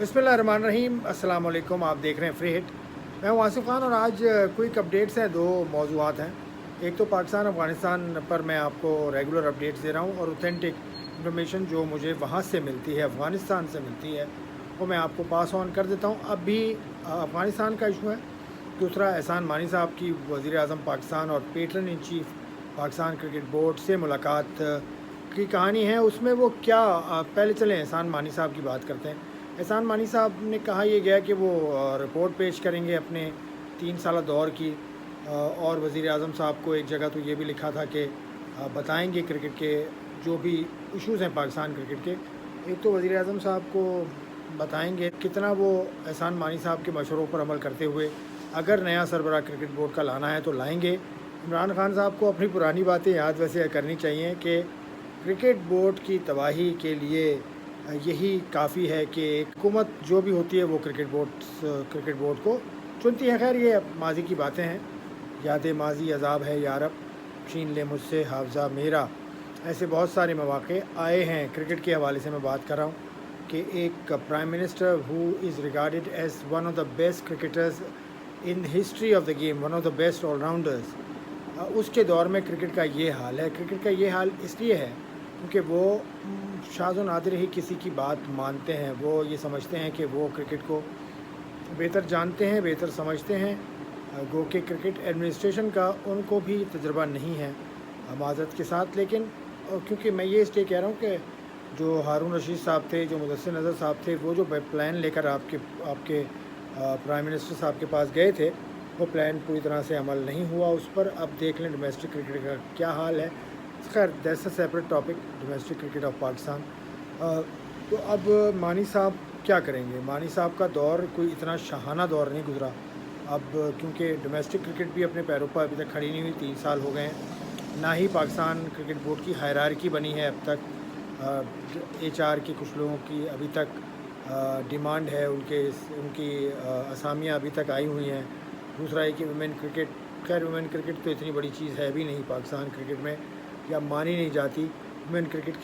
बिस्मिल्लाहिर्रहमानिर्रहीम। अस्सलाम वालेकुम। आप देख रहे हैं फ्री हिट। मैं हूं आसिफ खान और आज क्विक अपडेट्स हैं। दो मौजूआत हैं। एक तो पाकिस्तान अफ़गानिस्तान पर मैं आपको रेगुलर अपडेट्स दे रहा हूं और ऑथेंटिक इन्फॉर्मेशन जो मुझे वहां से मिलती है, अफ़गानिस्तान से मिलती है, वो मैं आपको पास ऑन कर देता हूं। अब भी अफ़गानिस्तान का इशू है। दूसरा, एहसान मानी साहब की वज़ीर आज़म पाकिस्तान और patron in chief Pakistan cricket board से मुलाकात की कहानी है। उसमें वो क्या, पहले चलें एहसान मानी साहब की बात करते हैं। एहसान मानी साहब ने कहा यह गया कि वो रिपोर्ट पेश करेंगे अपने 3 साला दौर की, और वज़ीर आज़म साहब को एक जगह तो ये भी लिखा था कि बताएंगे क्रिकेट के जो भी इश्यूज़ हैं पाकिस्तान क्रिकेट के। एक तो वज़ीर आज़म साहब को बताएंगे कितना वो एहसान मानी साहब के मशवरों पर अमल करते हुए अगर नया सरबराह क्रिकेट बोर्ड का लाना है तो लाएंगे। इमरान खान साहब को अपनी पुरानी बातें याद वैसे करनी चाहिए कि क्रिकेट बोर्ड की तबाही के लिए यही काफ़ी है कि हुकूमत जो भी होती है वो क्रिकेट बोर्ड को चुनती है। खैर, ये माजी की बातें हैं। याद माजी अजाब है यारब, छीन ले मुझसे हाफजा मेरा। ऐसे बहुत सारे मौक़े आए हैं। क्रिकेट के हवाले से मैं बात कर रहा हूँ कि एक prime minister who is regarded as one of the best cricketers in history of the game, one of the best allrounders, उसके दौर में क्रिकेट का ये हाल है। क्रिकेट का ये हाल इसलिए है क्योंकि वो शाज़ व नादिर ही किसी की बात मानते हैं। वो ये समझते हैं कि वो क्रिकेट को बेहतर जानते हैं, बेहतर समझते हैं। गो के क्रिकेट एडमिनिस्ट्रेशन का उनको भी तजुर्बा नहीं है, माज़रत के साथ। लेकिन क्योंकि मैं ये इसलिए कह रहा हूँ कि जो हारून रशीद साहब थे, जो मुदस्सिर नज़र साहब थे, वो जो प्लान लेकर आपके प्राइम मिनिस्टर साहब के पास गए थे, वो प्लान पूरी तरह से अमल नहीं हुआ उस पर। अब देख लें डोमेस्टिक क्रिकेट का क्या हाल है। खैर, that's a separate topic, domestic cricket of Pakistan. तो अब मानी साहब क्या करेंगे? मानी साहब का दौर कोई इतना शाहाना दौर नहीं गुजरा अब, क्योंकि डोमेस्टिक क्रिकेट भी अपने पैरों पर अभी तक खड़ी नहीं हुई। 3 साल हो गए हैं। ना ही पाकिस्तान क्रिकेट बोर्ड की हायरार्की बनी है अब तक। HR के कुछ लोगों की अभी तक डिमांड है, उनकी असामियाँ अभी तक आई हुई हैं। दूसरा है कि वुमेन क्रिकेट, खैर वुमेन क्रिकेट तो इतनी बड़ी चीज़ है भी नहीं पाकिस्तान क्रिकेट में, या मानी नहीं जाती। वुमेन क्रिकेट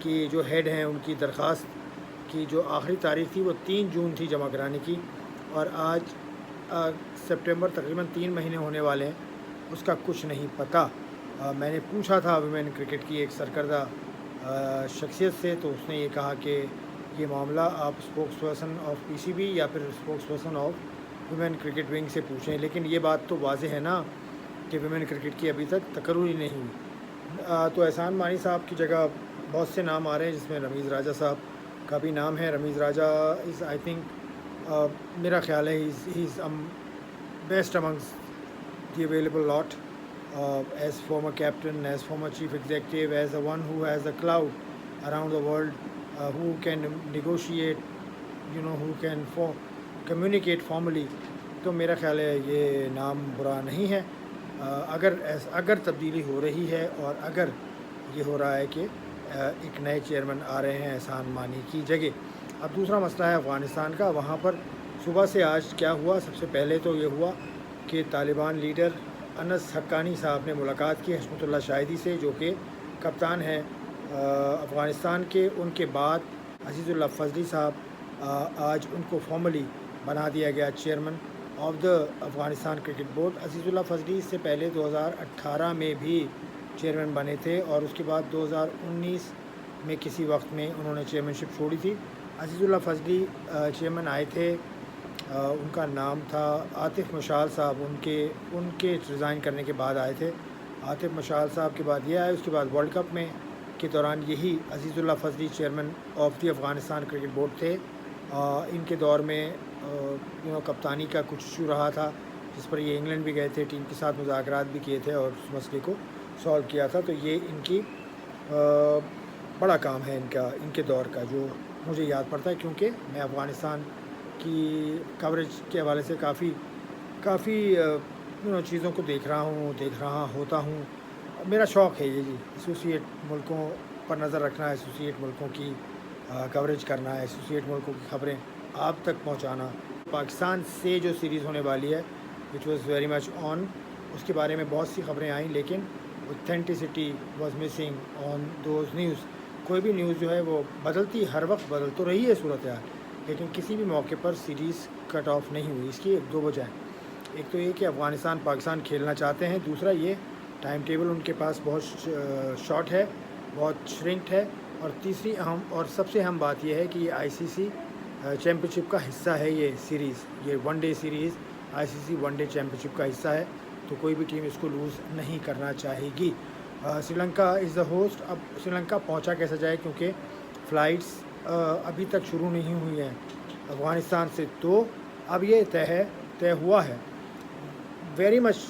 की जो हेड हैं, उनकी दरख्वास्त की जो आखिरी तारीख़ थी वो 3 जून थी जमा कराने की, और आज सितंबर, तकरीबन 3 महीने होने वाले हैं, उसका कुछ नहीं पता। मैंने पूछा था वुमेन क्रिकेट की एक सरकर्दा शख्सियत से, तो उसने ये कहा कि ये मामला आप स्पोक्स पर्सन ऑफ PCB या फिर spokes person of women cricket wing से पूछें। लेकिन ये बात तो वाज़ेह है ना कि वुमेन क्रिकेट की अभी तक तकर्रुर ही नहीं हुई। तो एहसान मानी साहब की जगह बहुत से नाम आ रहे हैं, जिसमें रमीज़ राजा साहब का भी नाम है। रमीज़ राजा इज़, आई थिंक, मेरा ख्याल है he is best amongst the available lot, as former captain, as former chief executive, as the one who has the clout around the world, who can negotiate, who can communicate formally. तो मेरा ख्याल है ये नाम बुरा नहीं है। अगर तब्दीली हो रही है और अगर ये हो रहा है कि एक नए चेयरमैन आ रहे हैं एहसान मानी की जगह। अब दूसरा मसला है अफ़गानिस्तान का। वहाँ पर सुबह से आज क्या हुआ? सबसे पहले तो ये हुआ कि तालिबान लीडर अनस हक्कानी साहब ने मुलाकात की हशमतुल्लाह शाहिदी से, जो कि कप्तान हैं अफ़गानिस्तान के। उनके बाद अज़ीज़ुल्लाह फ़ज़ली साहब, आज उनको फॉर्मली बना दिया गया chairman of the Afghanistan cricket board. Azizullah Fazli इससे पहले 2018 में भी चेयरमैन बने थे, और उसके बाद 2019 में किसी वक्त में उन्होंने चेयरमैनशिप छोड़ी थी। अज़ीज़ुल्लाह फ़ज़ली चेयरमैन आए थे, उनका नाम था आतिफ़ मशाल साहब। उनके रिज़ाइन करने के बाद आए थे आतिफ़ मशाल साहब। के बाद ये आए। उसके बाद वर्ल्ड कप में के दौरान यही Azizullah Fazli chairman of the Afghanistan cricket board थे। इनके दौर में कप्तानी का कुछ इशू रहा था, जिस पर ये इंग्लैंड भी गए थे, टीम के साथ मुज़ाकरात भी किए थे और उस मसले को सॉल्व किया था। तो ये इनकी बड़ा काम है इनके दौर का, जो मुझे याद पड़ता है, क्योंकि मैं अफ़गानिस्तान की कवरेज के हवाले से काफ़ी चीज़ों को देख रहा होता हूँ। मेरा शौक़ है ये जी, एसोसिएट मुल्कों पर नज़र रखना, एसोसिएट मुल्कों की कवरेज करना, एसोसिएट मुल्कों की खबरें आप तक पहुँचाना। पाकिस्तान से जो सीरीज़ होने वाली है, which was very much on, उसके बारे में बहुत सी खबरें आई, लेकिन authenticity was missing on those news. कोई भी न्यूज़ जो है वो बदलती, हर वक्त बदल तो रही है सूरत हाल, لیکن کسی بھی موقع پر سیریز کٹ آف نہیں ہوئی۔ اس کی ایک دو وجہ ہیں، ایک تو یہ کہ افغانستان پاکستان کھیلنا چاہتے ہیں، دوسرا یہ ٹائم ٹیبل ان کے پاس بہت شارٹ ہے، بہت شرنکڈ ہے، اور تیسری اہم اور سب سے اہم بات یہ ہے کہ یہ آئی سی سی چیمپئن شپ کا حصہ ہے۔ یہ سیریز، یہ ون ڈے سیریز آئی سی سی ون ڈے چیمپئن شپ کا حصہ ہے، تو کوئی بھی ٹیم اس کو لوز نہیں کرنا چاہے گی۔ سری لنکا از دا ہوسٹ۔ اب سری لنکا پہنچا کیسا جائے، کیونکہ فلائٹس ابھی تک شروع نہیں ہوئی ہیں افغانستان سے، تو اب یہ طے ہوا ہے very much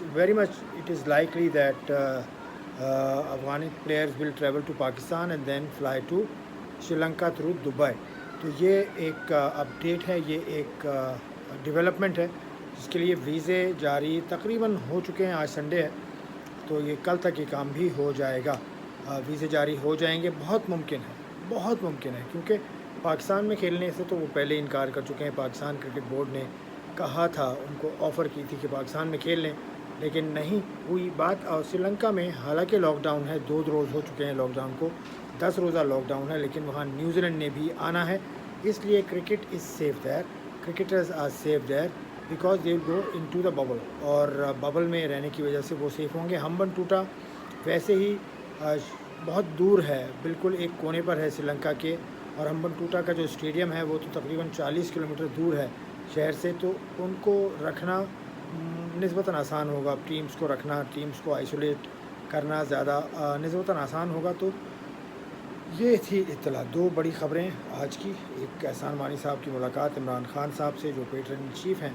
it is likely that Afghani players will travel to Pakistan and then fly to Sri Lanka through Dubai۔ تو یہ ایک اپڈیٹ ہے، یہ ایک ڈیولپمنٹ ہے جس کے لیے ویزے جاری تقریباً ہو چکے ہیں۔ آج سنڈے ہے تو یہ کل تک یہ کام بھی ہو جائے گا، ویزے جاری ہو جائیں گے۔ بہت ممکن ہے کیونکہ پاکستان میں کھیلنے سے تو وہ پہلے انکار کر چکے ہیں۔ پاکستان کرکٹ بورڈ نے کہا تھا، ان کو آفر کی تھی کہ پاکستان میں کھیل لیں، لیکن نہیں ہوئی بات۔ اور سری لنکا میں حالانکہ لاک ڈاؤن ہے، 2 روز ہو چکے ہیں لاک ڈاؤن کو، 10 روزہ لاک ڈاؤن ہے، لیکن وہاں نیوزی لینڈ نے بھی آنا ہے، اس لیے cricket is safe there, cricketers are safe there because they will go in to the bubble, اور ببل میں رہنے کی وجہ سے وہ سیف ہوں گے۔ ہمبن ٹوٹا ویسے ہی بہت دور ہے، بالکل ایک کونے پر ہے سری لنکا کے، اور ہمبن ٹوٹا کا جو اسٹیڈیم ہے وہ تو تقریباً 40 کلومیٹر دور ہے شہر سے، تو ان کو رکھنا نسبتاً آسان ہوگا، ٹیمز کو رکھنا، ٹیمز کو آئسولیٹ کرنا زیادہ نسبتاً آسان ہوگا۔ تو یہ تھی اطلاع، 2 بڑی خبریں آج کی، ایک احسان مانی صاحب کی ملاقات عمران خان صاحب سے جو پیٹرن ان چیف ہیں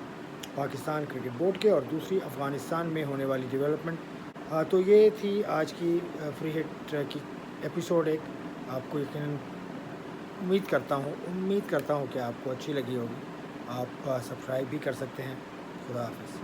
پاکستان کرکٹ بورڈ کے، اور دوسری افغانستان میں ہونے والی ڈیولپمنٹ۔ تو یہ تھی آج کی فری ہٹ کی ایپیسوڈ ایک، آپ کو یقیناً امید کرتا ہوں کہ آپ کو اچھی لگی ہوگی۔ آپ سبسکرائب بھی کر سکتے ہیں۔ خدا حافظ۔